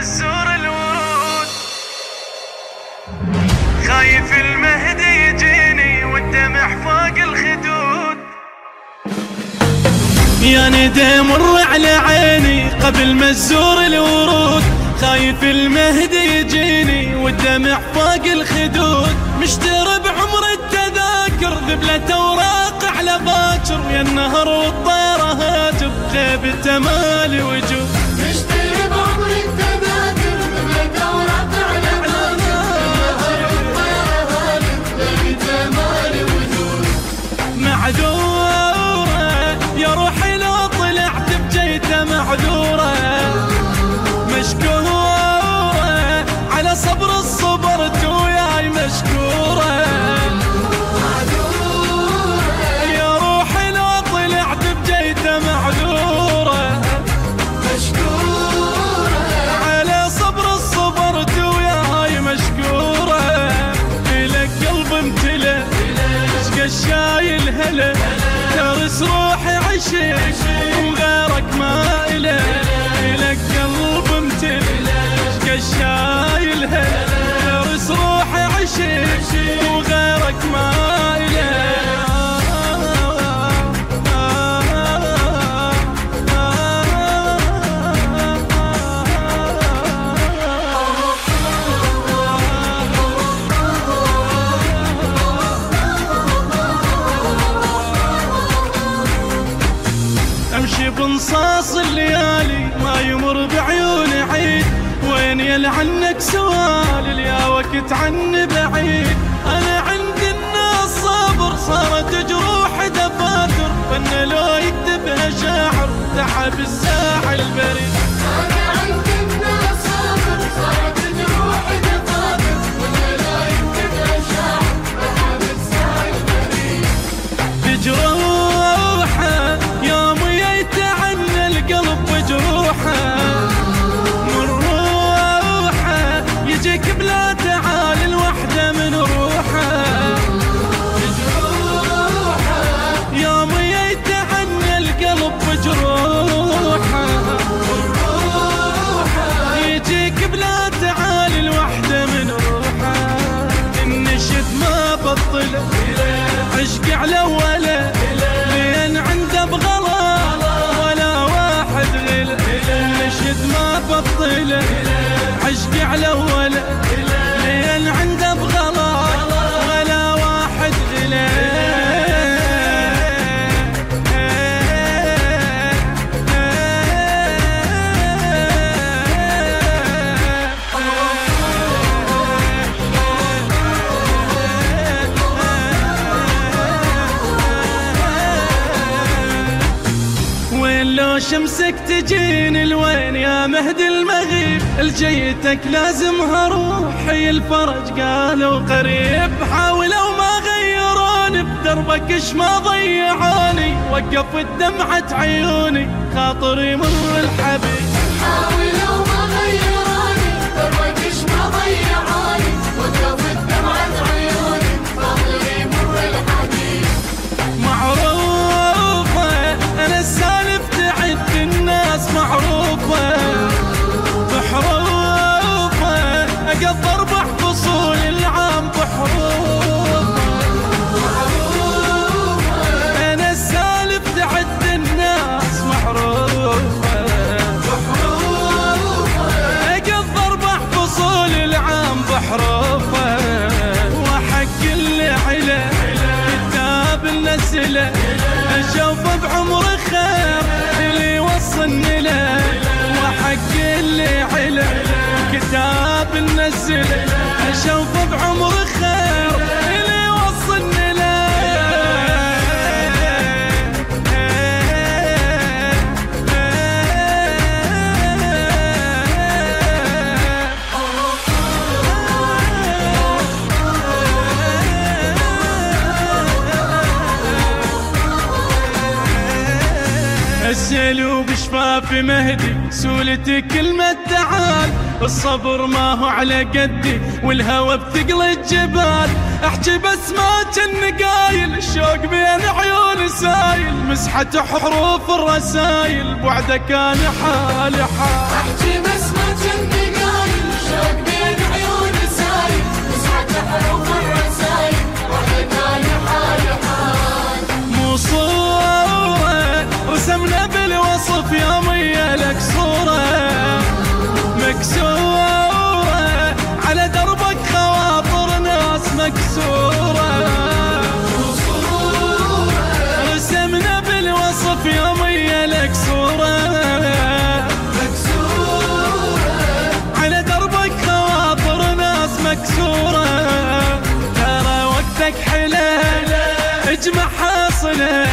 مزور الورود. خايف المهدي يجيني والدمع فوق الخدود. يا ندى مر على عيني قبل مزور الورود. خايف المهدي يجيني والدمع فوق الخدود. مشتري بعمر التذاكر ذبلة اوراق على باكر. يا النهر والطيرة هاجر جيبته مالي وجود. مشتري بعمر التذاكر ذبلة اوراق على باكر. يا النهر والطيرة هاجر جيبته مالي وجود. معذورة يا روحي لو طلعت بجيته معذورة. مشكورة على صبر الصبرت وياي مشكورة. يا روحي لو طلعت بجيته معذورة. مشكورة على صبر الصبرت وياي مشكورة. إلك قلب امتلى اشقى شايل هلا. ترس روحي عشق وغيرك ما إله. إلك قلب امتلى اشقى شايل هلا. ترس روحي عشق وغيرك ما إله. امشي بنصاص الليالي ما يمر بعيوني عيد. وين يلعنك سوالي يا وقت عني بعيد. انا عندي الناس صبر صارت جروح دفاتر. فن لو يكتبها شاعر تعب الساعة البريد. أنا عندي الناس صابر صارت جروح دفاتر. فن لو يكتبها شاعر تعب الساعة البريد. بجروحه يوم يتعنى القلب بجروحه. من روحه يجيك بلا تعال الوحدة من روحه. بجروحه يوم يتعنى القلب بجروحه. يجيك بلا تعال الوحدة من روحه. النشد ما بطله عشق على ولا لين عنده بغلا ولا واحد غلا. النشد ما بطله عشق على ولا لين عنده بغلا ولا واحد غلا. لو شمسك تجيني لوين يا مهدي المغيب. لجيتك لازمها روحي الفرج قالوا قريب. حاولوا ما غيروني بدربك اش ما ضيعوني. وقف دمعة عيوني خاطري مر الحبيب. حاولوا ما غيروني دربك اش ما ضيعوني. وقفت دمعة عيوني خاطري مر الحبيب. معروفة أنا السالف تعد الناس معروفة. بحروفة أقدر بحفصول العام بحروفة. أنا السالف تعد الناس معروفة. أقدر بحفصول العام بحروفة. وحق اللي علا كتاب النسلة أشوفه بعمر خير اللي يوصلني له. وحق اللي علا كتاب النسلة أشوفه بعمر خير اللي يوصلني له. السلوب شفافي مهدي سولتي كلمة تعال. الصبر ما هو على قدي والهوى بثقل الجبال. احكي بس ما كن قايل الشوق بين عيوني سايل. مسحة حروف الرسايل بعده كان حالي حال. احكي بس ما كن وشوق بين عيون سايل نسمع حروف الرسايل وحنا لحال حال. مو صورة رسمنا بالوصف يومية لك صورة مكسورة على دربك خواطر ناس مكسورة. رسمنا بالوصف يومية لك صورة على دربك خواطر ناس مكسورة. ترى وقتك حلا اجمع حاصله